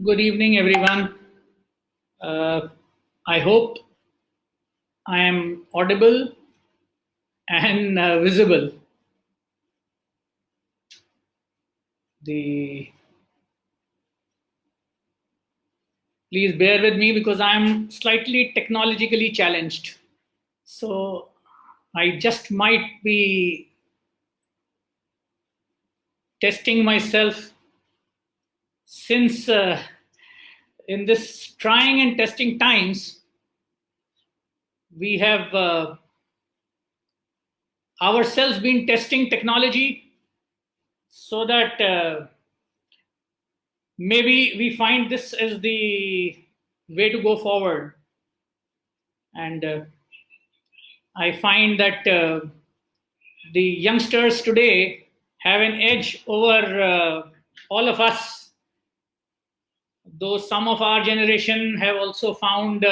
Good evening, everyone. I hope I am audible and visible. The Please bear with me because I am slightly technologically challenged. So I just might be testing myself since in this trying and testing times, we have ourselves been testing technology so that maybe we find this as the way to go forward. And I find that the youngsters today have an edge over all of us, though some of our generation have also found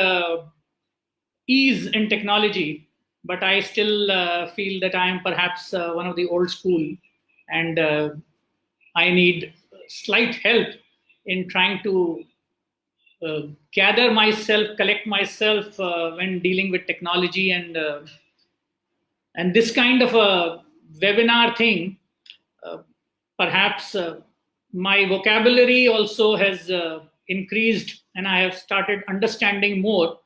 ease in technology. But I still feel that I am perhaps one of the old school, and I need slight help in trying to gather myself, collect myself when dealing with technology and this kind of a webinar thing. Uh, Perhaps my vocabulary also has increased, and I have started understanding more.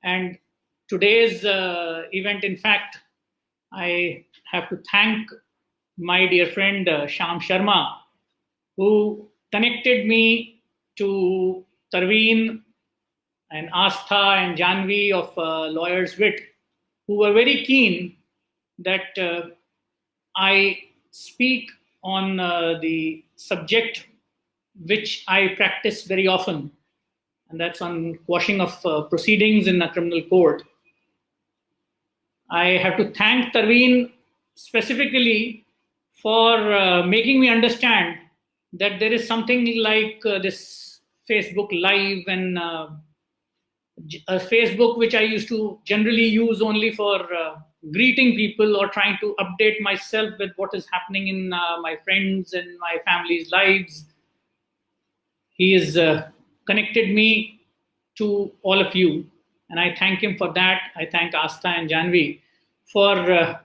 And today's event, in fact, I have to thank my dear friend Sham Sharma, who connected me to Tarveen and Astha and Janvi of Lawyers Wit, who were very keen that I speak on the subject which I practice very often, and that's on quashing of proceedings in a criminal court. I have to thank Tarveen specifically for making me understand that there is something like this Facebook Live and a Facebook which I used to generally use only for greeting people or trying to update myself with what is happening in my friends and my family's lives. He has connected me to all of you, and I thank him for that. I thank Asta and Janvi for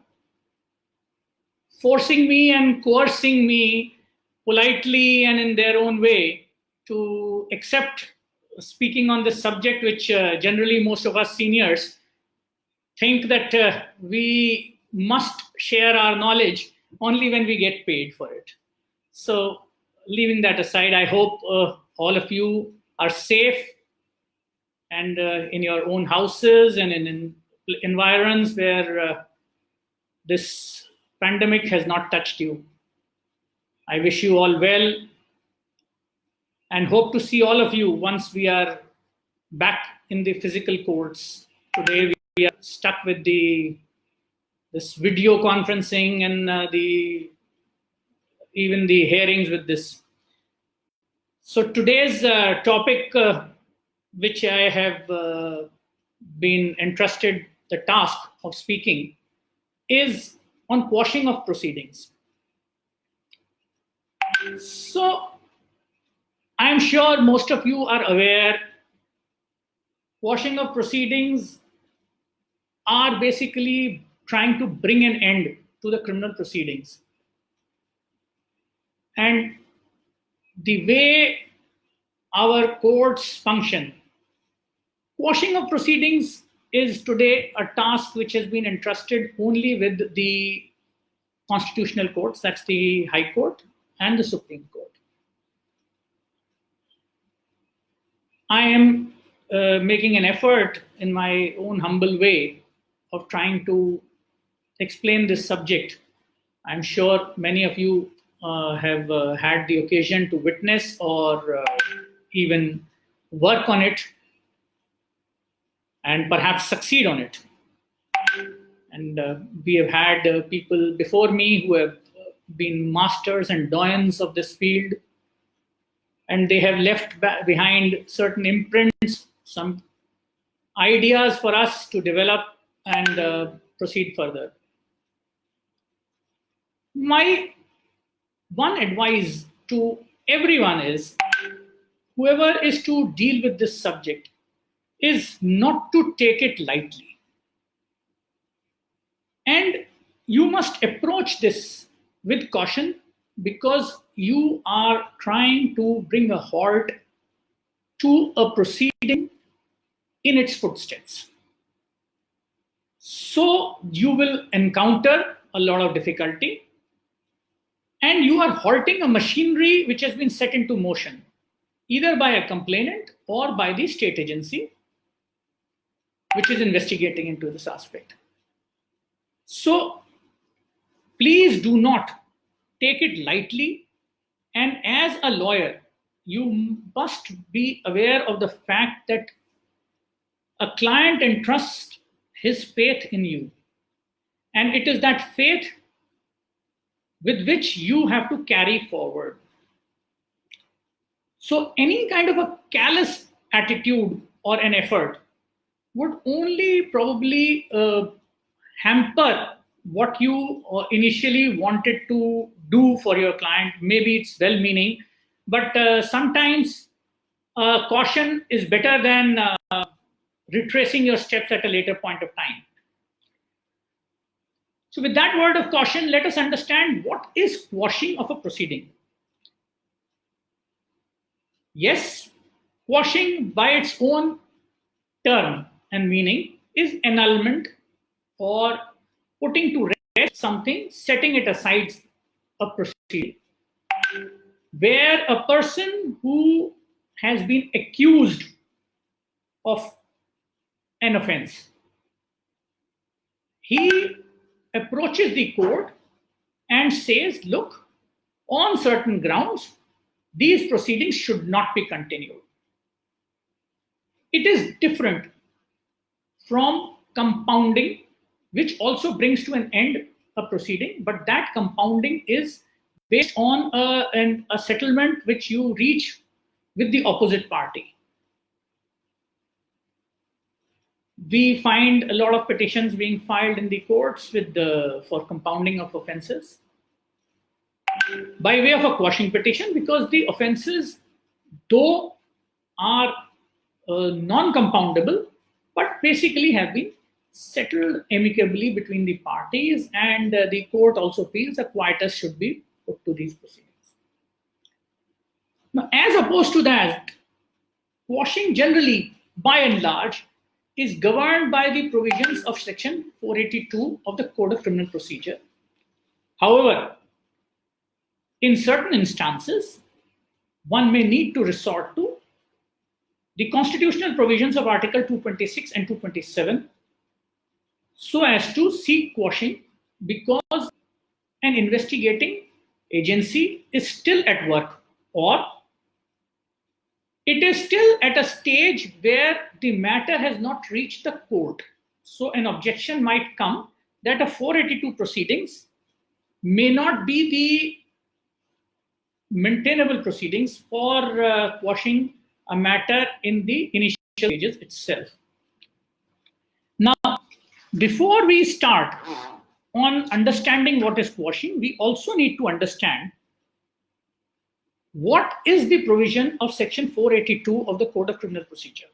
forcing me and coercing me politely and in their own way to accept speaking on this subject, which generally most of us seniors think that we must share our knowledge only when we get paid for it. So, leaving that aside, I hope all of you are safe and in your own houses and in environs where this pandemic has not touched you. I wish you all well and hope to see all of you once we are back in the physical courts. Today we are stuck with this video conferencing and the even the hearings with this. So today's topic, which I have been entrusted the task of speaking, is on quashing of proceedings. So I'm sure most of you are aware quashing of proceedings are basically trying to bring an end to the criminal proceedings. And the way our courts function, quashing of proceedings is today a task which has been entrusted only with the constitutional courts, that's the High Court and the Supreme Court. I am making an effort in my own humble way of trying to explain this subject. I'm sure many of you have had the occasion to witness or even work on it and perhaps succeed on it. And we have had people before me who have been masters and doyens of this field, and they have left behind certain imprints, some ideas for us to develop and proceed further. My one advice to everyone is whoever is to deal with this subject is not to take it lightly. And you must approach this with caution because you are trying to bring a halt to a proceeding in its footsteps. So you will encounter a lot of difficulty, and you are halting a machinery which has been set into motion, either by a complainant or by the state agency which is investigating into this aspect. So please do not take it lightly. And as a lawyer, you must be aware of the fact that a client entrusts his faith in you. And it is that faith with which you have to carry forward. So any kind of a callous attitude or an effort would only probably hamper what you initially wanted to do for your client. Maybe it's well meaning, but sometimes caution is better than retracing your steps at a later point of time. So, with that word of caution, let us understand what is quashing of a proceeding. Yes, quashing by its own term and meaning is annulment or putting to rest something, setting it aside, a proceeding, where a person who has been accused of an offense, he approaches the court and says, look, on certain grounds, these proceedings should not be continued. It is different from compounding, which also brings to an end a proceeding, but that compounding is based on a settlement which you reach with the opposite party. We find a lot of petitions being filed in the courts for compounding of offenses by way of a quashing petition, because the offenses, though are non-compoundable, but basically have been settled amicably between the parties, and the court also feels a quietus should be put to these proceedings. Now, as opposed to that, quashing generally, by and large, is governed by the provisions of section 482 of the Code of Criminal Procedure. However, in certain instances, one may need to resort to the constitutional provisions of Article 226 and 227 so as to seek quashing, because an investigating agency is still at work, or it is still at a stage where the matter has not reached the court. So an objection might come that a 482 proceedings may not be the maintainable proceedings for quashing a matter in the initial stages itself. Now, before we start on understanding what is quashing, we also need to understand what is the provision of section 482 of the Code of Criminal Procedure.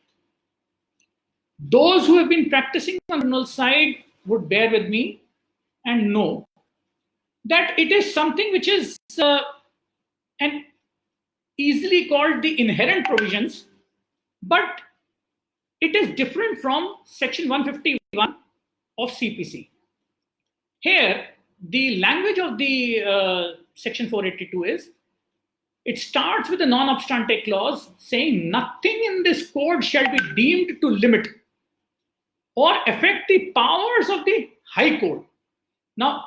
Those who have been practicing on the criminal side would bear with me and know that it is something which is and easily called the inherent provisions, but it is different from section 151 of CPC. Here, the language of the section 482 is, it starts with a non-obstante clause saying nothing in this code shall be deemed to limit or affect the powers of the High Court. Now,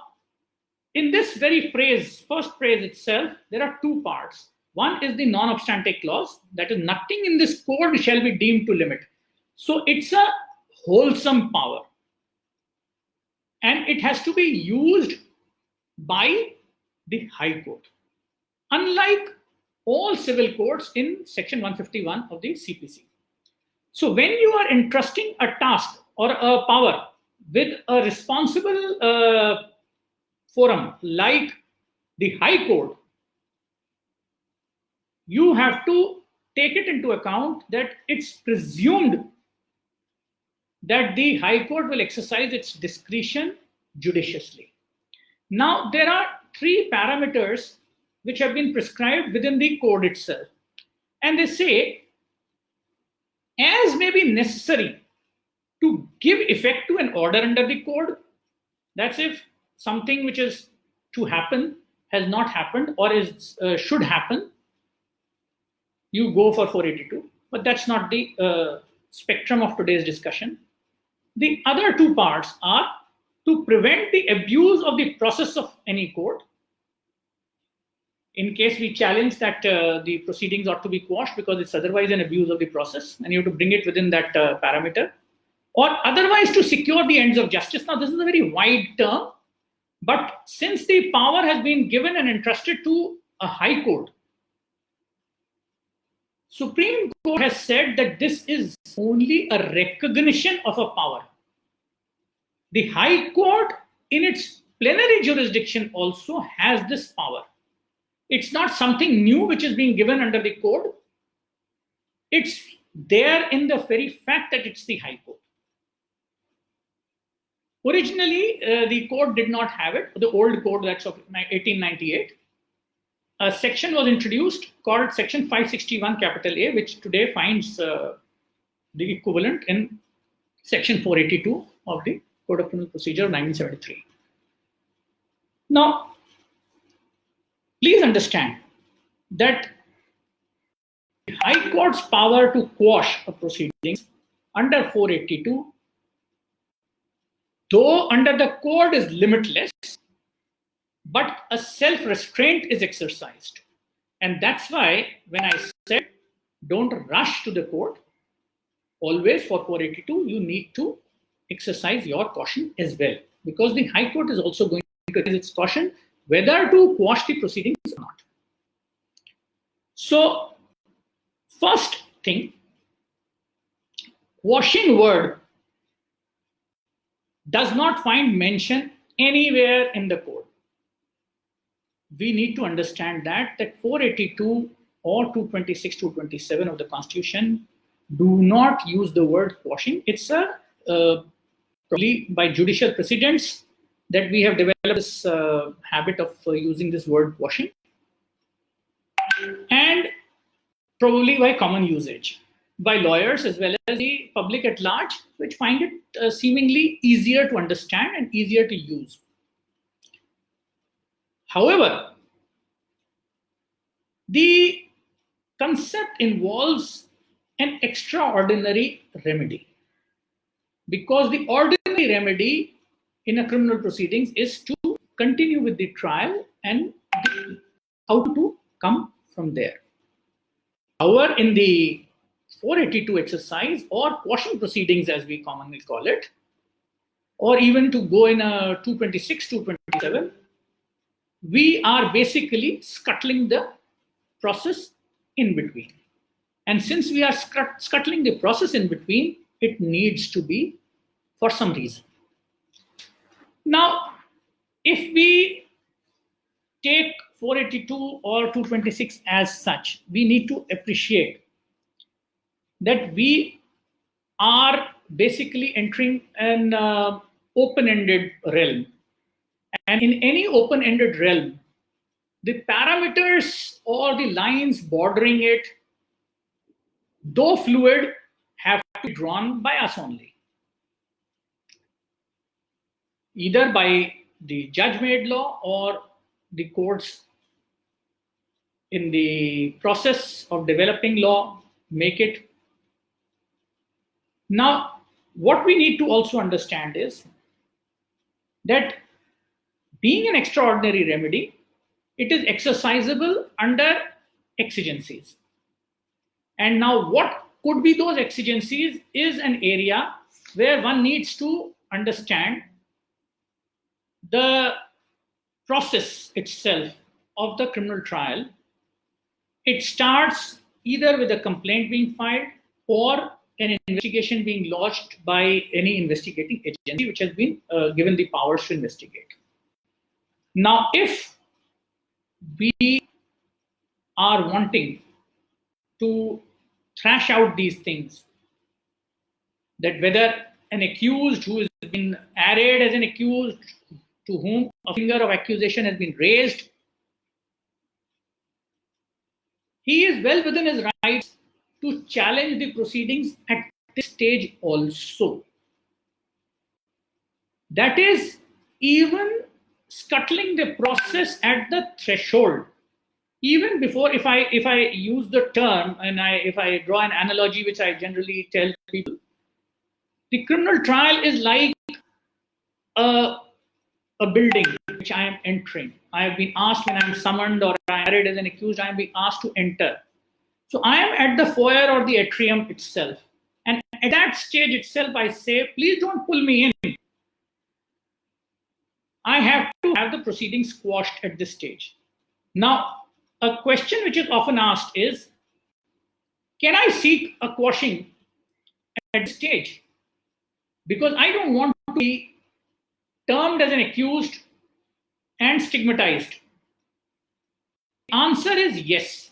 in this very phrase, first phrase itself, there are two parts. One is the non-obstante clause, that is, nothing in this code shall be deemed to limit. So it's a wholesome power, and it has to be used by the High Court, unlike all civil courts in section 151 of the CPC. So when you are entrusting a task or a power with a responsible forum like the High Court, you have to take it into account that it's presumed that the High Court will exercise its discretion judiciously. Now, there are three parameters which have been prescribed within the code itself. And they say, as may be necessary to give effect to an order under the code, that's if something which is to happen has not happened or should happen, you go for 482. But that's not the spectrum of today's discussion. The other two parts are to prevent the abuse of the process of any court. In case we challenge that the proceedings ought to be quashed because it's otherwise an abuse of the process, and you have to bring it within that parameter, or otherwise to secure the ends of justice. Now, this is a very wide term, but since the power has been given and entrusted to a High Court, Supreme Court has said that this is only a recognition of a power. The High Court, in its plenary jurisdiction, also has this power. It's not something new which is being given under the code. It's there in the very fact that it's the High Court. Originally, the code did not have it. The old code, that's of 1898. A section was introduced called Section 561 capital A, which today finds the equivalent in Section 482 of the Code of Criminal Procedure of 1973. Now, please understand that the High Court's power to quash a proceedings under 482, though under the code, is limitless, but a self-restraint is exercised. And that's why when I said don't rush to the court, always for 482, you need to exercise your caution as well, because the High Court is also going to exercise its caution whether to quash the proceedings or not. So, first thing, quashing word does not find mention anywhere in the code. We need to understand that 482 or 226, 227 of the Constitution do not use the word quashing. It's probably by judicial precedents that we have developed this habit of using this word quashing, and probably by common usage by lawyers as well as the public at large, which find it seemingly easier to understand and easier to use. However, the concept involves an extraordinary remedy, because the ordinary remedy in a criminal proceedings is to continue with the trial and how to come from there. However, in the 482 exercise, or quashing proceedings as we commonly call it, or even to go in a 226, 227, we are basically scuttling the process in between. And since we are scuttling the process in between, it needs to be for some reason. Now, if we take 482 or 226 as such, we need to appreciate that we are basically entering an open-ended realm. And in any open-ended realm, the parameters or the lines bordering it, though fluid, have to be drawn by us only. Either by the judge-made law or the courts in the process of developing law make it. Now, what we need to also understand is that being an extraordinary remedy, it is exercisable under exigencies. And now what could be those exigencies is an area where one needs to understand the process itself of the criminal trial. It starts either with a complaint being filed or an investigation being lodged by any investigating agency which has been given the powers to investigate. Now, if we are wanting to thrash out these things, that whether an accused who has been arraigned as an accused, to whom a finger of accusation has been raised, he is well within his rights to challenge the proceedings at this stage also. That is, even scuttling the process at the threshold. Even before, if I use the term, and if I draw an analogy which I generally tell people, the criminal trial is like a building which I am entering. I have been asked, when I am summoned or I am arraigned as an accused, I am being asked to enter. So I am at the foyer or the atrium itself. And at that stage itself, I say, please don't pull me in. I have to have the proceedings quashed at this stage. Now, a question which is often asked is, can I seek a quashing at this stage? Because I don't want to be termed as an accused and stigmatized. The answer is yes.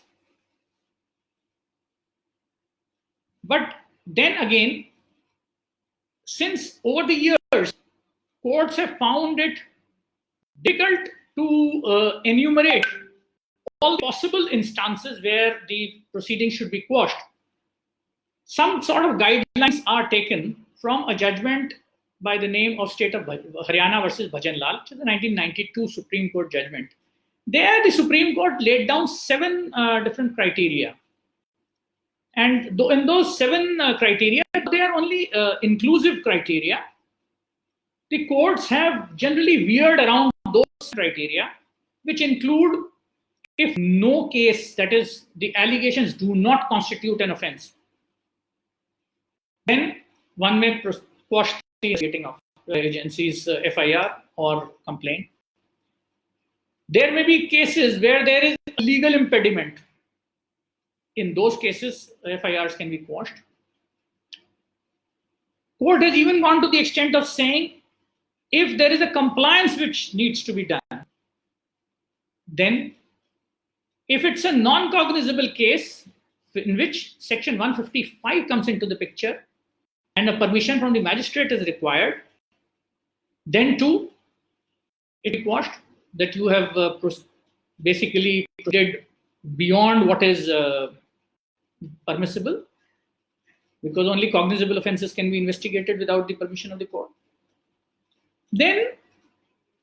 But then again, since over the years, courts have found it difficult to enumerate all possible instances where the proceedings should be quashed, some sort of guidelines are taken from a judgment by the name of State of Haryana versus Bhajanlal, which is a 1992 Supreme Court judgment. There, the Supreme Court laid down 7 different criteria. And in those 7 criteria, they are only inclusive criteria. The courts have generally veered around those criteria, which include, if no case, that is, the allegations do not constitute an offense, then one may quash the investigating of agency's FIR or complaint. There may be cases where there is a legal impediment. In those cases, FIRs can be quashed. Court has even gone to the extent of saying, if there is a compliance which needs to be done, then if it's a non-cognizable case in which Section 155 comes into the picture and a permission from the magistrate is required, then too it is quashed, that you have basically proceeded beyond what is permissible, because only cognizable offenses can be investigated without the permission of the court. Then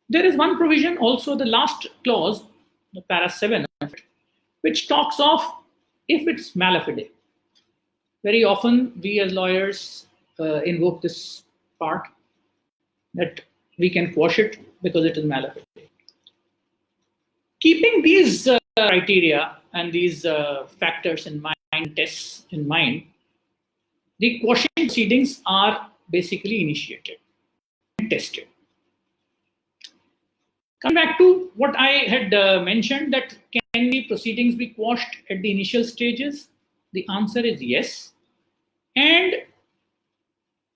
there is one provision also, the last clause, the para 7 of it, which talks of if it's malafide. Very often we as lawyers invoke this part, that we can quash it because it is malafide. Keeping these criteria and these factors in mind, tests in mind, the quashing proceedings are basically initiated and tested. Coming back to what I had mentioned, that can the proceedings be quashed at the initial stages? The answer is yes. And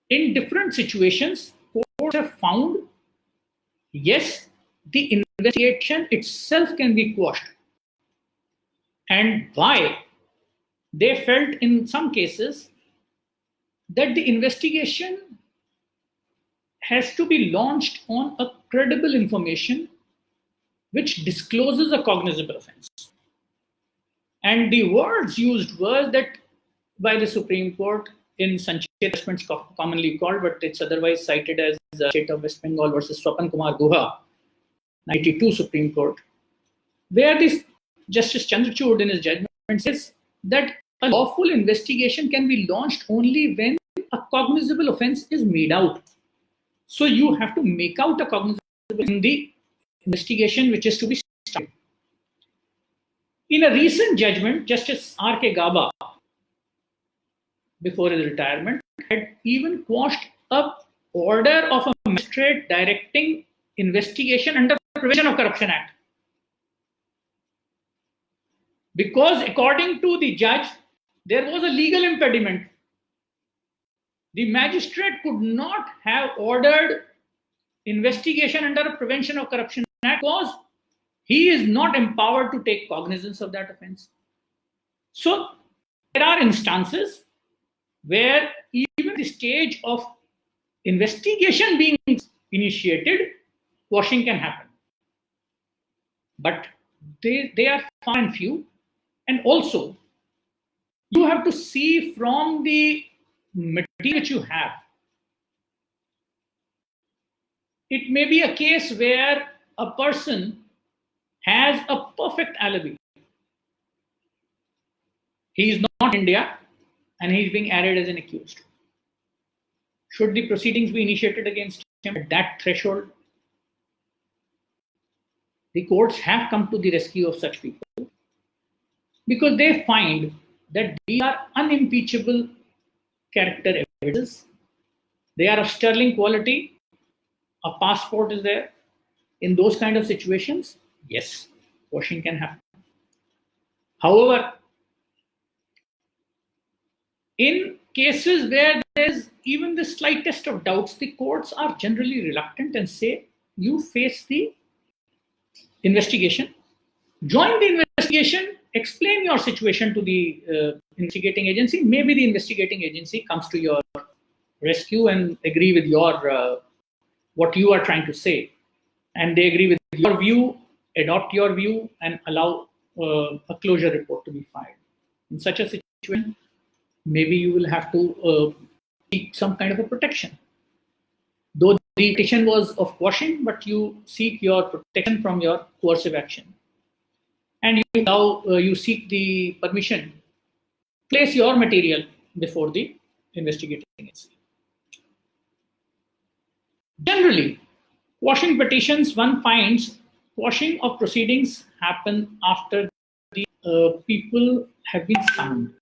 in different situations, courts have found, yes, the investigation itself can be quashed. And why? They felt in some cases that the investigation has to be launched on a credible information which discloses a cognizable offense. And the words used were that by the Supreme Court in Sanchet assessments commonly called, but it's otherwise cited as State of West Bengal versus Swapan Kumar Guha, 92 Supreme Court, where this Justice Chandrachud in his judgment says that a lawful investigation can be launched only when a cognizable offense is made out. So you have to make out a cognizable in the investigation which is to be started. In a recent judgment, Justice R.K. Gaba, before his retirement, had even quashed an order of a magistrate directing investigation under the Prevention of Corruption Act. Because according to the judge, there was a legal impediment. The magistrate could not have ordered investigation under a Prevention of Corruption Act because he is not empowered to take cognizance of that offense. So There are instances where even the stage of investigation being initiated, quashing can happen. But they are far and few. And also, you have to see from the material that you have. It may be a case where a person has a perfect alibi. He is not in India and he is being added as an accused. Should the proceedings be initiated against him at that threshold? The courts have come to the rescue of such people because they find that these are unimpeachable character evidences. They are of sterling quality. A passport is there. In those kind of situations, yes, quashing can happen. However, in cases where there is even the slightest of doubts, the courts are generally reluctant and say, you face the investigation, join the investigation, explain your situation to the investigating agency. Maybe the investigating agency comes to your rescue and agree with your what you are trying to say, and they agree with your view, adopt your view, and allow a closure report to be filed. In such a situation, maybe you will have to seek some kind of a protection. Though the petition was of quashing, but you seek your protection from your coercive action. And you seek the permission, place your material before the investigating agency. Generally, quashing petitions, one finds quashing of proceedings happen after the people have been summoned.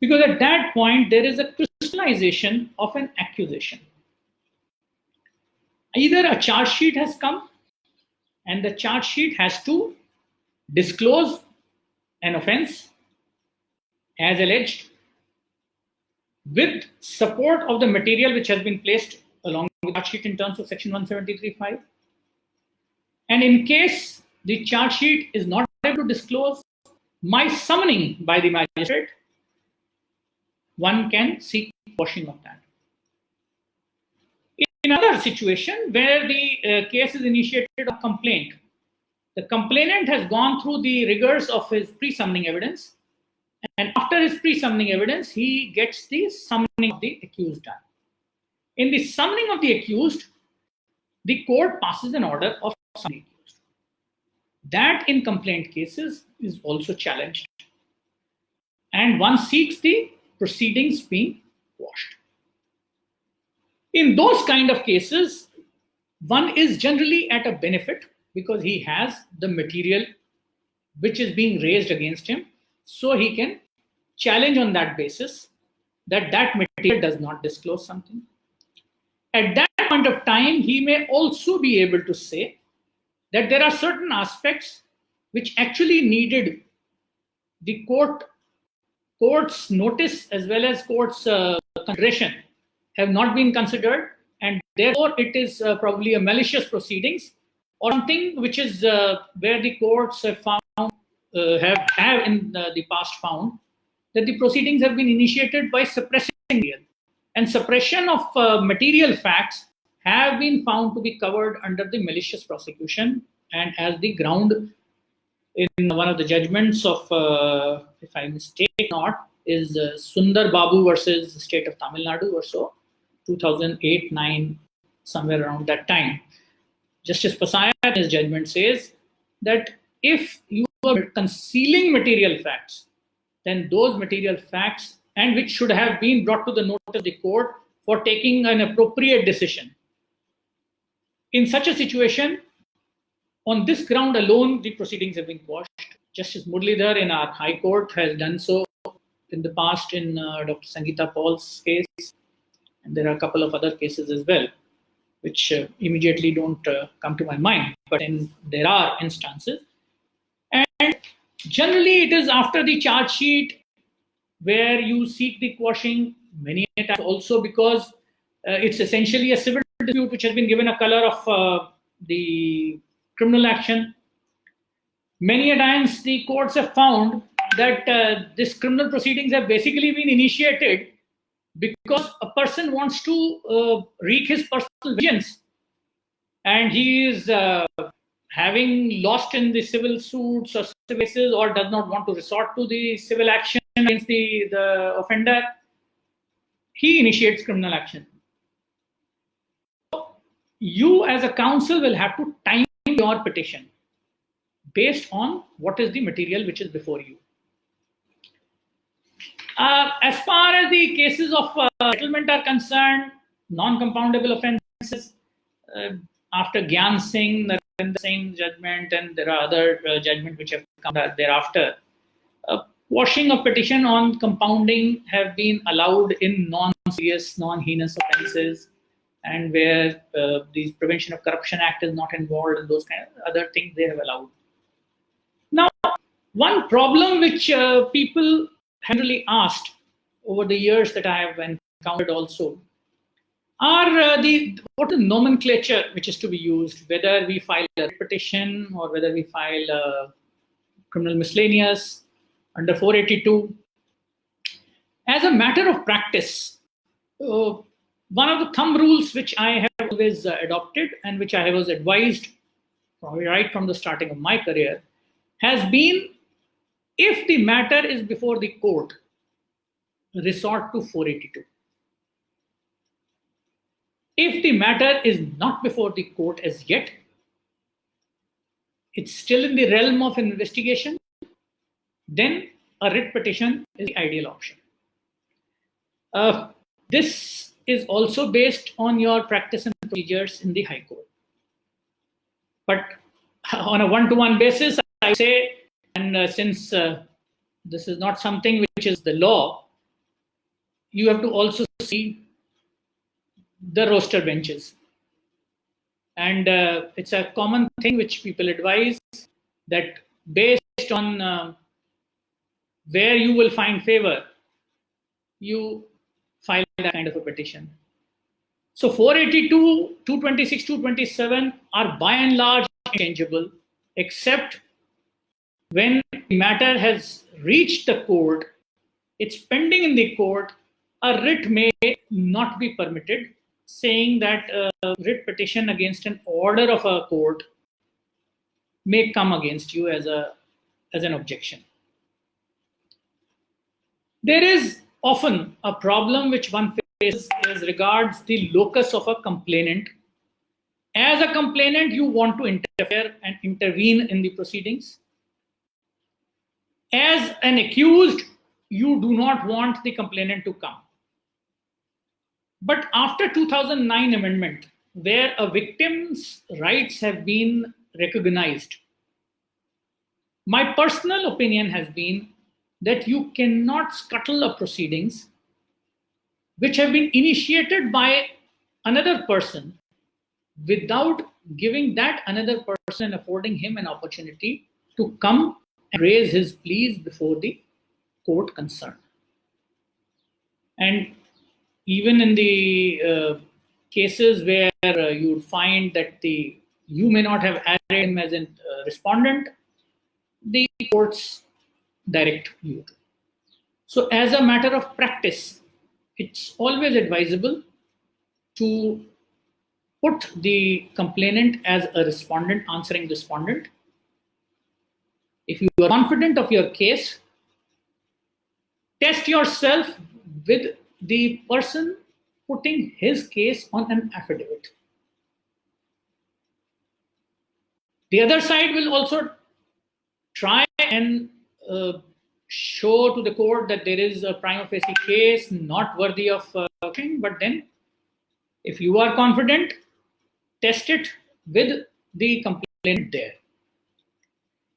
Because at that point, there is a crystallization of an accusation. Either a charge sheet has come and the charge sheet has to disclose an offense as alleged with support of the material which has been placed along with the charge sheet in terms of section 173(5). And in case the charge sheet is not able to disclose, my summoning by the magistrate, one can seek quashing of that. In another situation where the case is initiated of complaint, the complainant has gone through the rigors of his pre-summoning evidence, and after his pre-summoning evidence, he gets the summoning of the accused done. In the summoning of the accused, the court passes an order of summoning the accused. That in complaint cases is also challenged, and one seeks the proceedings being quashed. In those kind of cases, one is generally at a benefit because he has the material which is being raised against him, so he can challenge on that basis that that material does not disclose something. At that point of time, he may also be able to say that there are certain aspects which actually needed the court's notice as well as court's consideration have not been considered, and therefore it is probably a malicious proceedings or something which is where the courts have found have in the past found that the proceedings have been initiated by suppressing material, and suppression of material facts have been found to be covered under the malicious prosecution, and as the ground in one of the judgments of, if I mistake not, is Sundar Babu versus State of Tamil Nadu or so, 2008-9, somewhere around that time. Justice Pasaya in his judgment says that if you are concealing material facts, then those material facts, and which should have been brought to the notice of the court for taking an appropriate decision. In such a situation, on this ground alone, the proceedings have been quashed. Justice Muralidhar in our High Court has done so in the past in Dr. Sangeeta Paul's case. And there are a couple of other cases as well, which immediately don't come to my mind. But there are instances. And generally, it is after the charge sheet where you seek the quashing, many times also because it's essentially a civil dispute which has been given a color of the criminal action. Many a times the courts have found that this criminal proceedings have basically been initiated because a person wants to wreak his personal vengeance, and he is having lost in the civil suits or civil cases, or does not want to resort to the civil action against the offender. He initiates criminal action. You as a counsel will have to time your petition based on what is the material which is before you. As far as the cases of settlement are concerned, non-compoundable offences, after Gyan Singh, Narendra Singh judgment, and there are other judgments which have come thereafter, quashing of petition on compounding have been allowed in non-serious, non-heinous offences, and where the Prevention of Corruption Act is not involved, and those kind of other things they have allowed. Now, one problem which people have really asked over the years that I have encountered also are what the nomenclature which is to be used, whether we file a petition or whether we file a criminal miscellaneous under 482. As a matter of practice, one of the thumb rules which I have always adopted and which I was advised probably right from the starting of my career has been, if the matter is before the court, resort to 482. If the matter is not before the court as yet, it's still in the realm of investigation, then a writ petition is the ideal option. This is also based on your practice and procedures in the High Court. But on a one-to-one basis, I say, and since this is not something which is the law, you have to also see the roster benches. And it's a common thing which people advise, that based on where you will find favor, you file that kind of a petition. So 482, 226, 227 are by and large interchangeable, except when the matter has reached the court, it's pending in the court, a writ may not be permitted, saying that a writ petition against an order of a court may come against you as an objection. There is often a problem which one faces as regards the locus of a complainant. As a complainant, you want to interfere and intervene in the proceedings. As an accused, you do not want the complainant to come. But after 2009 amendment, where a victim's rights have been recognized, my personal opinion has been that you cannot scuttle a proceedings which have been initiated by another person without giving that another person, affording him an opportunity to come and raise his pleas before the court concerned. And even in the cases where you would find that you may not have added him as a respondent, the courts direct you. So as a matter of practice, it's always advisable to put the complainant as a respondent, answering respondent. If you are confident of your case, test yourself with the person putting his case on an affidavit. The other side will also try and show to the court that there is a prima facie case not worthy of thing, but then if you are confident, test it with the complainant there.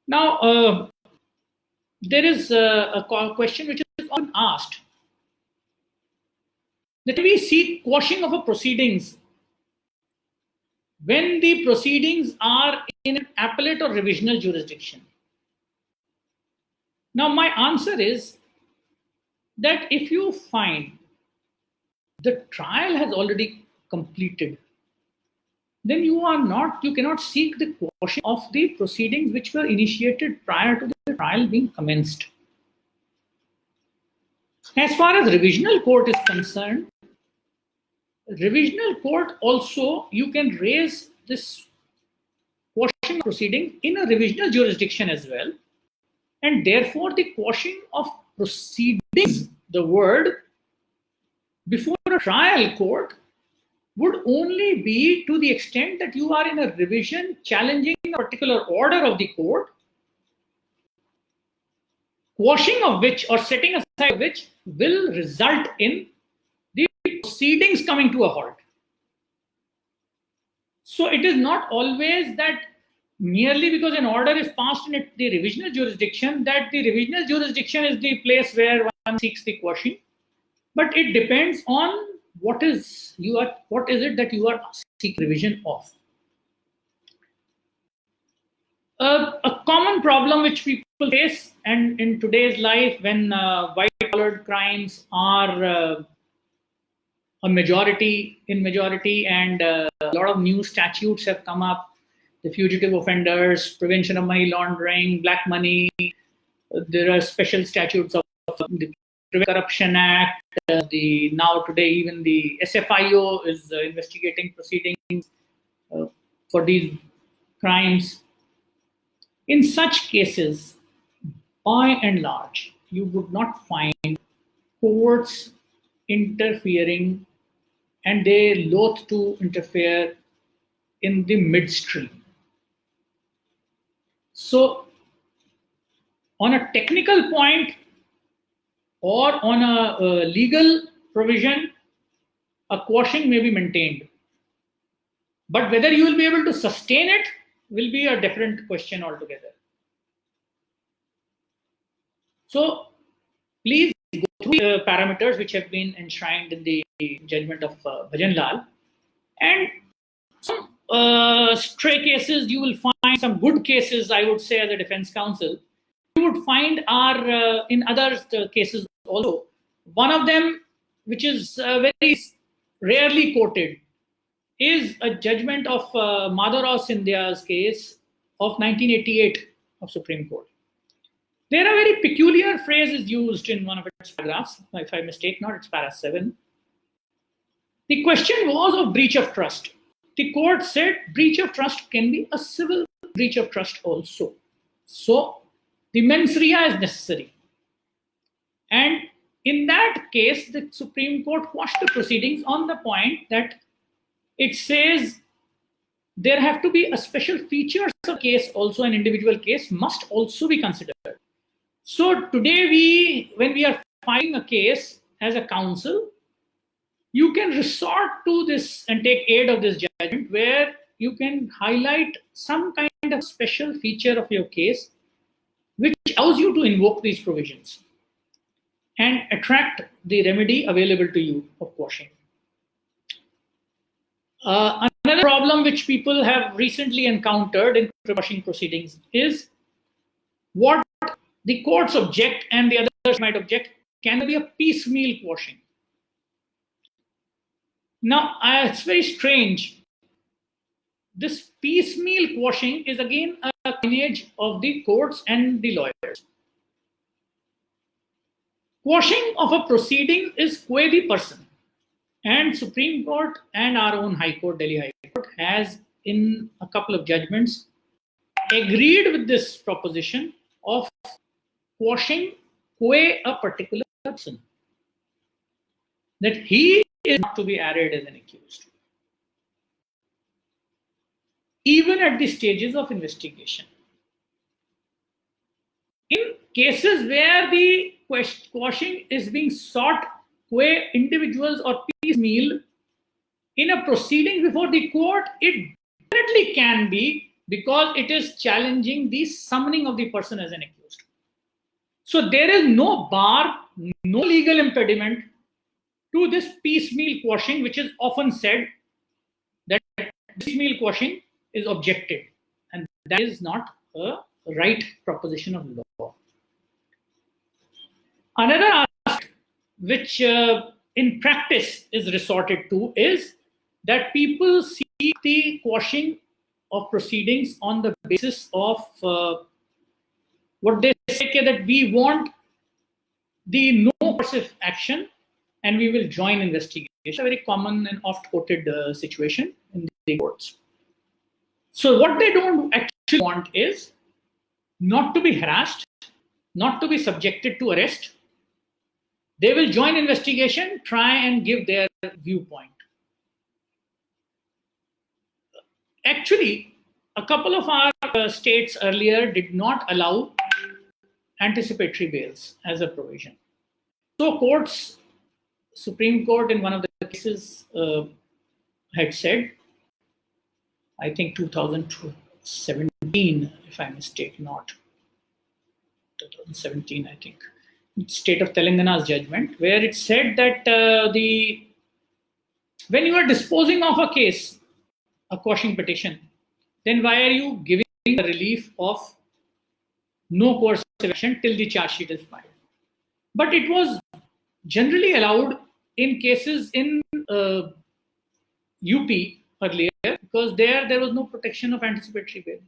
Now, there is a question which is often asked, that we seek quashing of a proceedings when the proceedings are in an appellate or revisional jurisdiction. Now, my answer is that if you find the trial has already completed, then you cannot seek the quashing of the proceedings which were initiated prior to the trial being commenced. As far as revisional court is concerned, revisional court also, you can raise this quashing proceeding in a revisional jurisdiction as well. And therefore, the quashing of proceedings, the word, before a trial court would only be to the extent that you are in a revision challenging a particular order of the court, quashing of which or setting aside which will result in the proceedings coming to a halt. So it is not always that merely because an order is passed in the revisional jurisdiction, that the revisional jurisdiction is the place where one seeks the quashing, but it depends on what is it that you are seeking revision of. A common problem which people face, and in today's life, when white-collared crimes are a majority, and a lot of new statutes have come up: the fugitive offenders, prevention of money laundering, black money. There are special statutes of the Corruption Act. Now today even the SFIO is investigating proceedings for these crimes. In such cases, by and large, you would not find courts interfering, and they loathe to interfere in the midstream. So, on a technical point or on a legal provision, a quashing may be maintained. But whether you will be able to sustain it will be a different question altogether. So, please go through the parameters which have been enshrined in the judgment of Bhajan Lal. And some stray cases you will find, some good cases, I would say, as a defense counsel, you would find are in other cases also. One of them, which is very rarely quoted, is a judgment of Mathur Sindhya's case of 1988 of Supreme Court. There are very peculiar phrases used in one of its paragraphs. If I mistake not, it's paragraph 7. The question was of breach of trust. The court said breach of trust can be a civil breach of trust also. So the mens rea is necessary. And in that case, the Supreme Court quashed the proceedings on the point that it says there have to be a special features of case also, an individual case must also be considered. So today when we are filing a case as a counsel, you can resort to this and take aid of this judgment where you can highlight some kind of special feature of your case which allows you to invoke these provisions and attract the remedy available to you of quashing. Another problem which people have recently encountered in quashing proceedings is what the courts object and the others might object: can there be a piecemeal quashing? Now, it's very strange. This piecemeal quashing is again a lineage of the courts and the lawyers. Quashing of a proceeding is qua the person. And Supreme Court and our own High Court, Delhi High Court, has in a couple of judgments agreed with this proposition of quashing qua a particular person, that he is not to be added as an accused, even at the stages of investigation. In cases where the quashing is being sought qua individuals or piecemeal in a proceeding before the court, it definitely can be, because it is challenging the summoning of the person as an accused. So there is no bar, no legal impediment to this piecemeal quashing, which is often said that piecemeal quashing is objected, and that is not a right proposition of law. Another aspect which in practice is resorted to is that people seek the quashing of proceedings on the basis of what they say, that we want the no no coercive action and we will join investigation. It's a very common and oft-quoted situation in the courts. So what they don't actually want is not to be harassed, not to be subjected to arrest. They will join investigation, try and give their viewpoint. Actually, a couple of our states earlier did not allow anticipatory bails as a provision. So courts, Supreme Court in one of the cases had said, I think 2017, if I'm mistaken, not 2017, I think, state of Telangana's judgment, where it said that when you are disposing of a case, a quashing petition, then why are you giving the relief of no coercive action till the charge sheet is filed? But it was generally allowed in cases in UP earlier because there was no protection of anticipatory bail.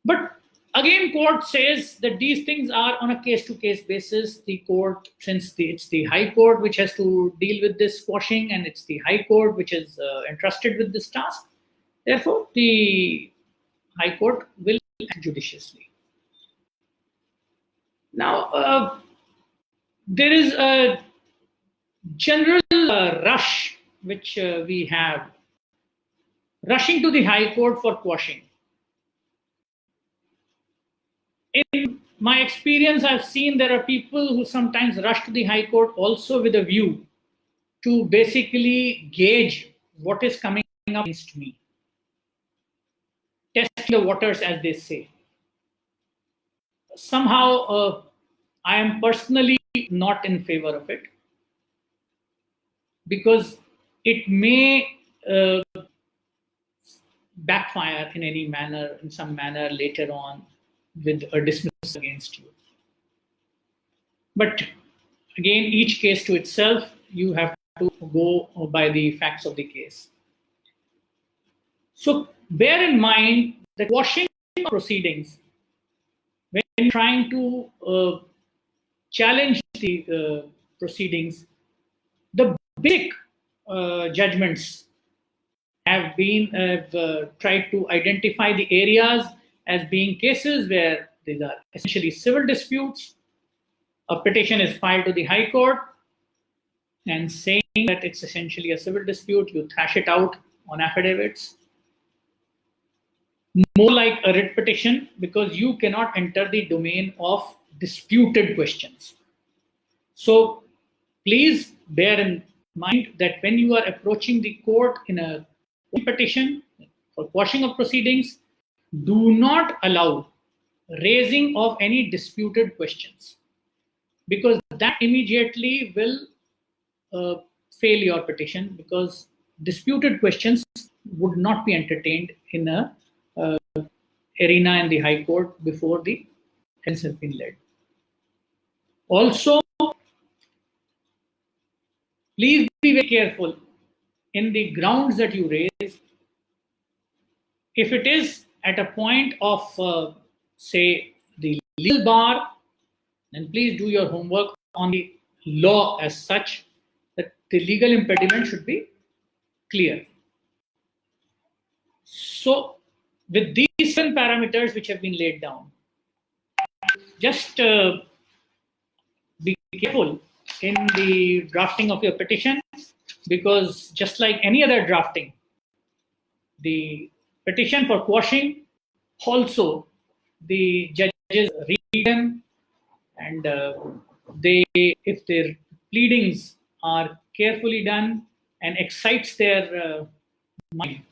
But again, court says that these things are on a case-to-case basis. The court, since it's the High Court which has to deal with this quashing, and it's the High Court which is entrusted with this task, therefore the High Court will act judiciously. Now, there is a general rush which we have, rushing to the High Court for quashing. In my experience, I've seen there are people who sometimes rush to the High Court also with a view to basically gauge what is coming up against me. Test the waters, as they say. Somehow, I am personally not in favor of it because it may backfire in any manner, in some manner later on with a dismissal against you. But again, each case to itself, you have to go by the facts of the case. So bear in mind that quashing proceedings, when trying to challenge the proceedings, the big judgments have tried to identify the areas as being cases where these are essentially civil disputes. A petition is filed to the High Court and saying that it's essentially a civil dispute, you thrash it out on affidavits. More like a writ petition because you cannot enter the domain of disputed questions. So please bear in mind that when you are approaching the court in a petition for quashing of proceedings, do not allow raising of any disputed questions because that immediately will fail your petition because disputed questions would not be entertained in a arena in the High Court before the evidence has been led. Also, please be very careful in the grounds that you raise. If it is at a point of, say, the legal bar, then please do your homework on the law as such that the legal impediment should be clear. So, with these 7 parameters which have been laid down, just be careful in the drafting of your petition because just like any other drafting, the petition for quashing, also the judges read them and if their pleadings are carefully done and excites their mind,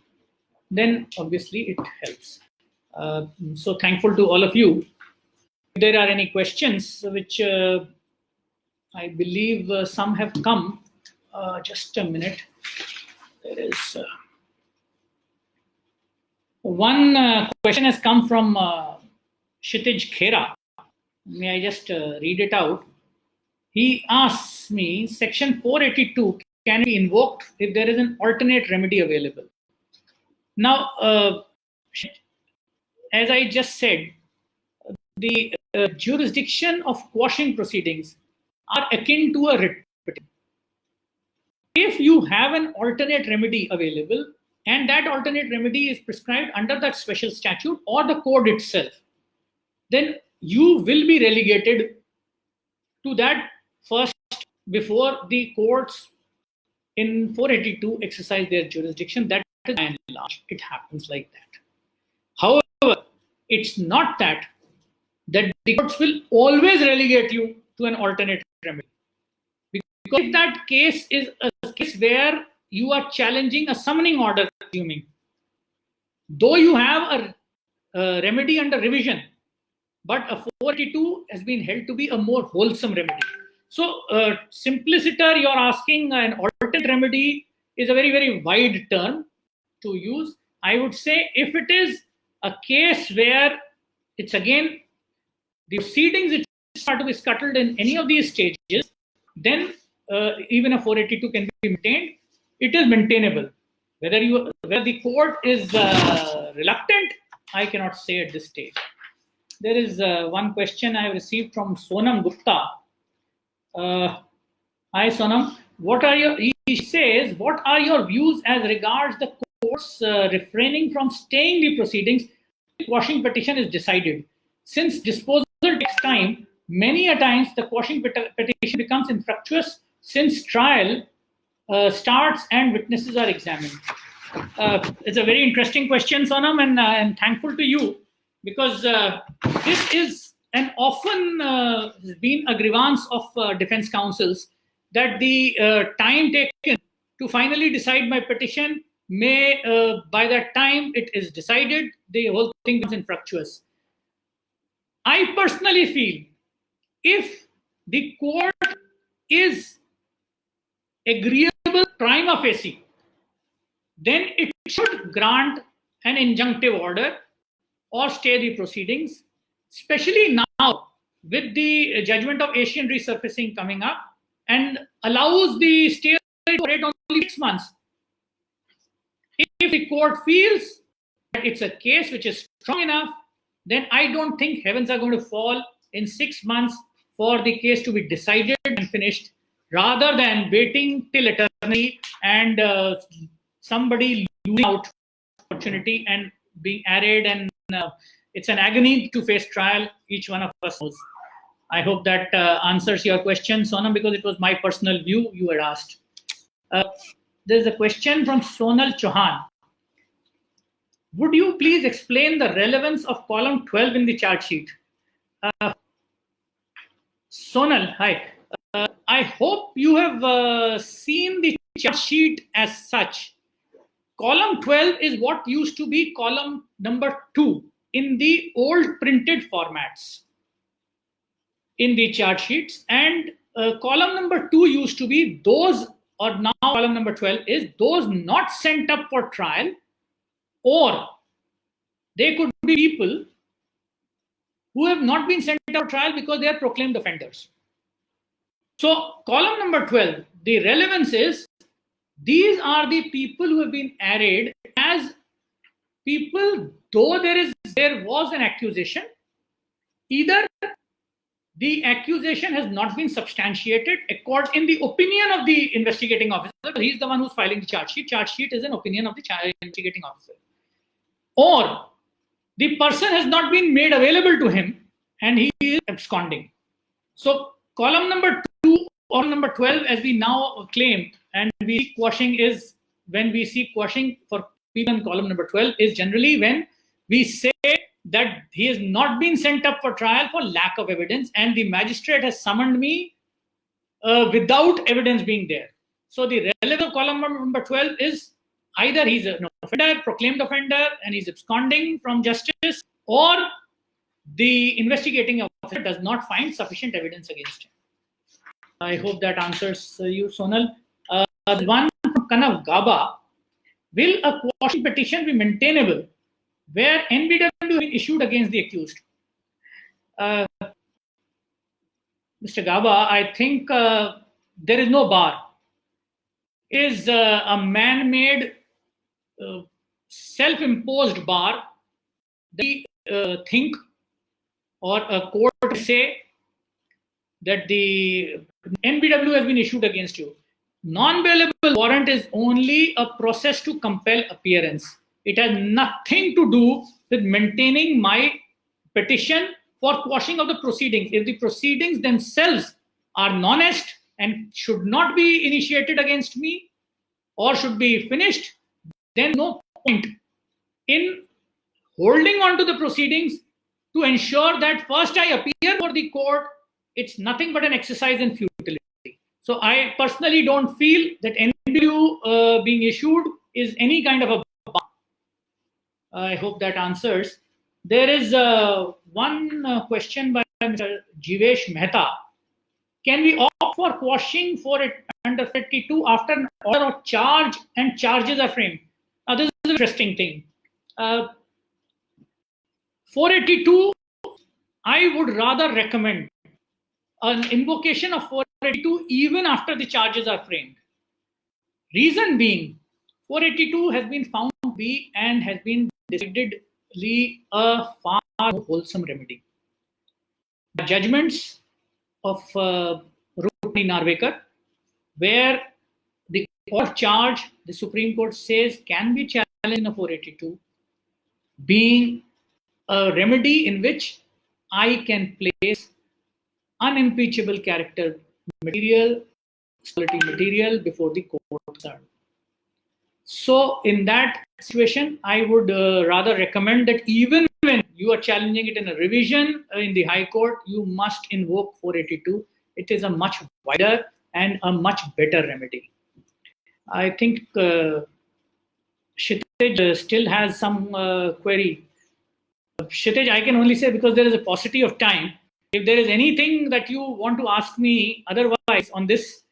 then obviously it helps. So thankful to all of you. If there are any questions, which I believe some have come, just a minute. There is one question has come from Kshitij Khera. May I just read it out? He asks me, Section 482 can be invoked if there is an alternate remedy available. Now, as I just said, the jurisdiction of quashing proceedings are akin to a writ petition. If you have an alternate remedy available, and that alternate remedy is prescribed under that special statute or the code itself, then you will be relegated to that first before the courts in 482 exercise their jurisdiction. That is by and large, it happens like that. However, it's not that the courts will always relegate you to an alternate remedy. Because if that case is a case where you are challenging a summoning order, assuming, though you have a remedy under revision, but a 482 has been held to be a more wholesome remedy. So, simpliciter, you're asking an alternate remedy is a very, very wide term to use. I would say if it is a case where it's again the proceedings which are to be scuttled in any of these stages, then even a 482 can be maintained. It is maintainable. Whether the court is reluctant, I cannot say at this stage. There is one question I have received from Sonam Gupta. Hi Sonam, he says, what are your views as regards the courts refraining from staying the proceedings if quashing petition is decided? Since disposal takes time, many a times the quashing petition becomes infructuous since trial starts and witnesses are examined. It's a very interesting question, Sonam, and I'm thankful to you because this is an often has been a grievance of defense counsels that the time taken to finally decide my petition may, by that time it is decided, the whole thing becomes infructuous. I personally feel if the court is agreeable prima facie, then it should grant an injunctive order or stay the proceedings, especially now with the judgment of Asian resurfacing coming up and allows the stay to operate only 6 months. If the court feels that it's a case which is strong enough, then I don't think heavens are going to fall in 6 months for the case to be decided and finished, rather than waiting till eternity and somebody losing out opportunity and being arrayed, and it's an agony to face trial, each one of us knows. I hope that answers your question, Sonam, because it was my personal view you had asked. There's a question from Sonal Chauhan. Would you please explain the relevance of column 12 in the chart sheet? Sonal, hi. I hope you have seen the chart sheet as such. Column 12 is what used to be column number 2 in the old printed formats in the chart sheets, and column number 2 used to be those, or now column number 12 is those not sent up for trial, or they could be people who have not been sent up for trial because they are proclaimed offenders. So column number 12, the relevance is these are the people who have been arrayed as people, though there was an accusation, either the accusation has not been substantiated in the opinion of the investigating officer. He's the one who's filing the charge sheet. Charge sheet is an opinion of the investigating officer. Or the person has not been made available to him and he is absconding. So column number 2 or number 12, as we now claim, and we see quashing is when we see quashing for people in column number 12 is generally when we say that he has not been sent up for trial for lack of evidence and the magistrate has summoned me without evidence being there. So the relevance of column number 12 is either he's an offender, proclaimed offender, and he's absconding from justice, or the investigating officer does not find sufficient evidence against him. I hope that answers you, Sonal. One from Kanav Gaba. Will a quashing petition be maintainable where NBW has been issued against the accused? Mr. Gaba, I think there is no bar. It is a man-made, self-imposed bar. They think, or a court say that the NBW has been issued against you. Non-bailable warrant is only a process to compel appearance. It has nothing to do with maintaining my petition for quashing of the proceedings. If the proceedings themselves are honest and should not be initiated against me or should be finished, then no point in holding on to the proceedings to ensure that first I appear for the court. It's nothing but an exercise in futility. So I personally don't feel that NBW being issued is any kind of a bar. I hope that answers. There is one question by Mr. Jivesh Mehta. Can we opt for quashing for it under 52 after an order of charge and charges are framed? Now, this is an interesting thing. 482, I would rather recommend an invocation of 482 even after the charges are framed. Reason being, 482 has been found to be and has been decidedly a far more wholesome remedy. The judgments of Rupani Narvekar, where the court charge, the Supreme Court says, can be challenged in a 482, being a remedy in which I can place unimpeachable character material, quality material before the court. So in that situation, I would rather recommend that even when you are challenging it in a revision in the High Court, you must invoke 482. It is a much wider and a much better remedy. I think Kshitij still has some query. Kshitij, I can only say, because there is a paucity of time, if there is anything that you want to ask me otherwise on this,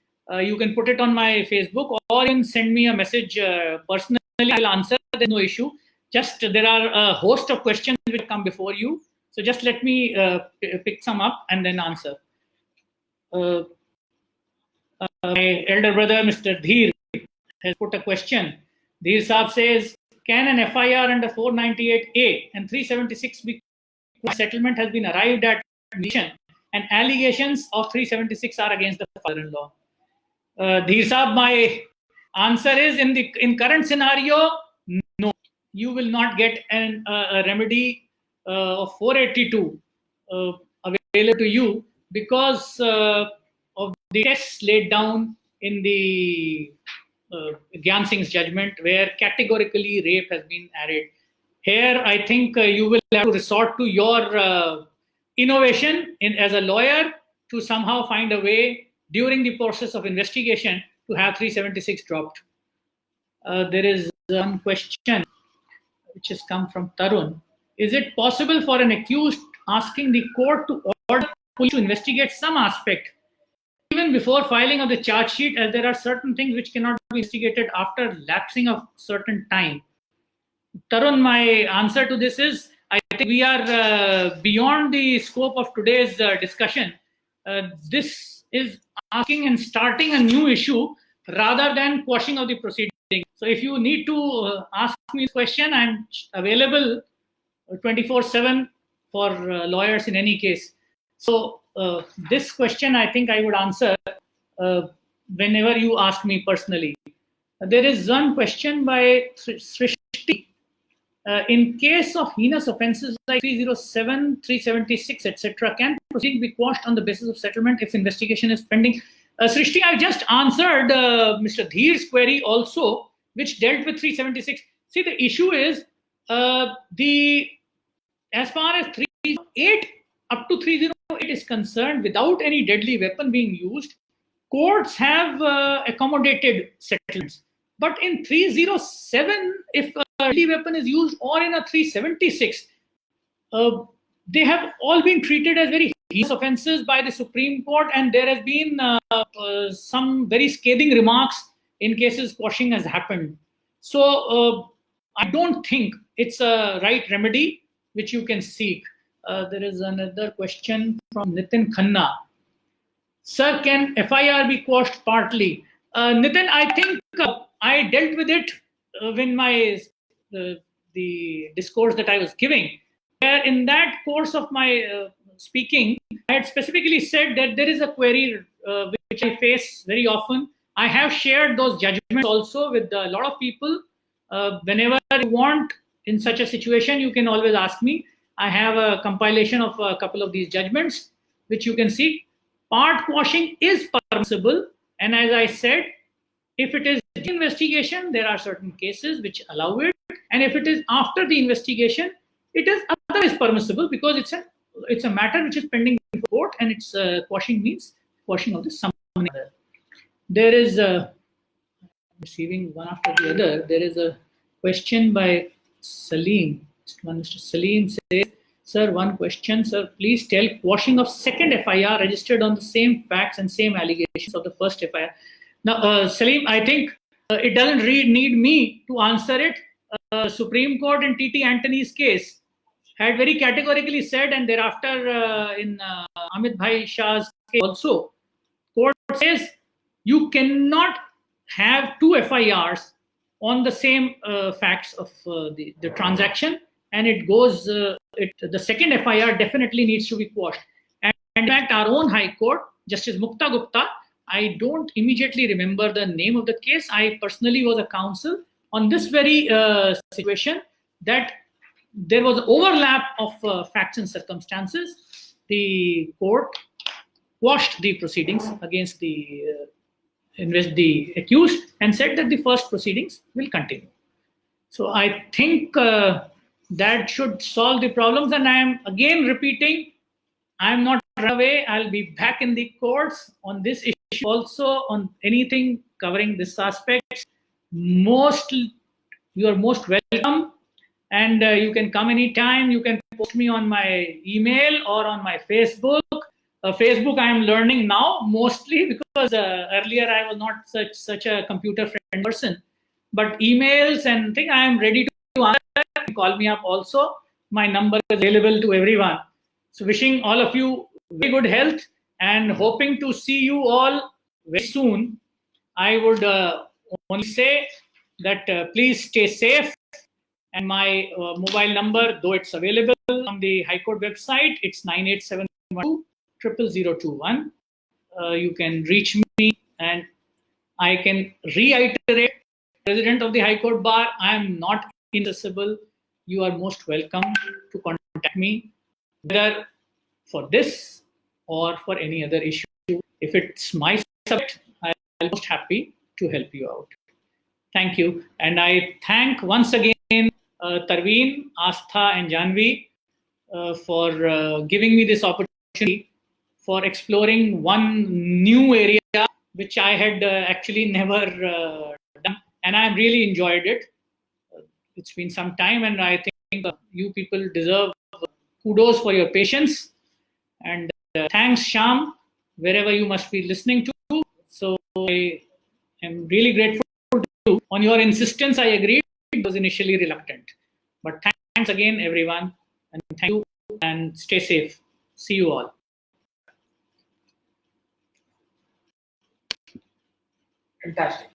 you can put it on my Facebook or you can send me a message personally. I'll answer. There's no issue. Just there are a host of questions which come before you. So just let me pick some up and then answer. My elder brother, Mr. Dheer, has put a question. Dheer Saab says, can an FIR under 498A and 376 be settlement has been arrived at and allegations of 376 are against the father-in-law? Dheer Saab, my answer is in current scenario, no. You will not get a remedy of 482 available to you because of the tests laid down in the Gyan Singh's judgment, where categorically rape has been added. Here, I think you will have to resort to your innovation as a lawyer to somehow find a way during the process of investigation to have 376 dropped. There is one question which has come from Tarun. Is it possible for an accused asking the court to order police to investigate some aspect even before filing of the charge sheet, as there are certain things which cannot be investigated after lapsing of certain time? Tarun, my answer to this is, I think we are beyond the scope of today's discussion. This is asking and starting a new issue rather than quashing of the proceedings. So if you need to ask me this question, I'm available 24/7 for lawyers in any case. So this question, I think I would answer whenever you ask me personally. There is one question by Srishti. In case of heinous offences like 307, 376, etc., can proceedings be quashed on the basis of settlement if investigation is pending? Srishti, I just answered Mr. Dheer's query also, which dealt with 376. See, the issue is as far as 308 up to 308 is concerned, without any deadly weapon being used, courts have accommodated settlements. But in 307, if a deadly weapon is used, or in a 376, they have all been treated as very heinous offences by the Supreme Court, and there has been some very scathing remarks in cases quashing has happened. So I don't think it's a right remedy which you can seek. There is another question from Nitin Khanna. Sir, can FIR be quashed partly? Nitin, I think I dealt with it when the discourse that I was giving. In that course of my speaking, I had specifically said that there is a query which I face very often. I have shared those judgments also with a lot of people. Whenever you want in such a situation, you can always ask me. I have a compilation of a couple of these judgments, which you can see. Part quashing is permissible, and as I said, if it is investigation, there are certain cases which allow it, and if it is after the investigation, it is otherwise permissible because it's a matter which is pending before court, and it's quashing means quashing of the summoning. There is receiving one after the other. There is a question by Salim. Mr. Salim says, "Sir, one question, sir. Please tell quashing of second FIR registered on the same facts and same allegations of the first FIR." Now, Salim, I think it doesn't need me to answer it. Supreme Court in T.T. Antony's case had very categorically said, and thereafter in Amit Bhai Shah's case also, court says you cannot have two FIRs on the same facts of the transaction, and it goes, the second FIR definitely needs to be quashed. And in fact, our own High Court, Justice Mukta Gupta, I don't immediately remember the name of the case. I personally was a counsel on this very situation, that there was overlap of facts and circumstances. The court quashed the proceedings against the accused and said that the first proceedings will continue. So I think that should solve the problems. And I am again repeating, I am not run away. I'll be back in the courts on this issue also, on anything covering this aspect. You are most welcome, and you can come anytime. You can post me on my email or on my Facebook. Facebook I am learning now mostly, because earlier I was not such a computer friend person. But emails and things, I am ready to answer. Call me up also. My number is available to everyone. So wishing all of you very good health and hoping to see you all very soon. I would only say that please stay safe. And my mobile number, though it's available on the High Court website, it's 98712 you can reach me, and I can reiterate, President of the High Court Bar, I am not inaccessible. You are most welcome to contact me, whether for this or for any other issue. If it's my subject, I'll be most happy to help you out. Thank you. And I thank once again Tarveen, Astha, and Janvi for giving me this opportunity for exploring one new area which I had actually never done, and I really enjoyed it. It's been some time, and I think you people deserve kudos for your patience. And thanks, Sham, wherever you must be listening to. So I am really grateful to you. On your insistence, I agreed. I was initially reluctant. But thanks again, everyone. And thank you, and stay safe. See you all. Fantastic.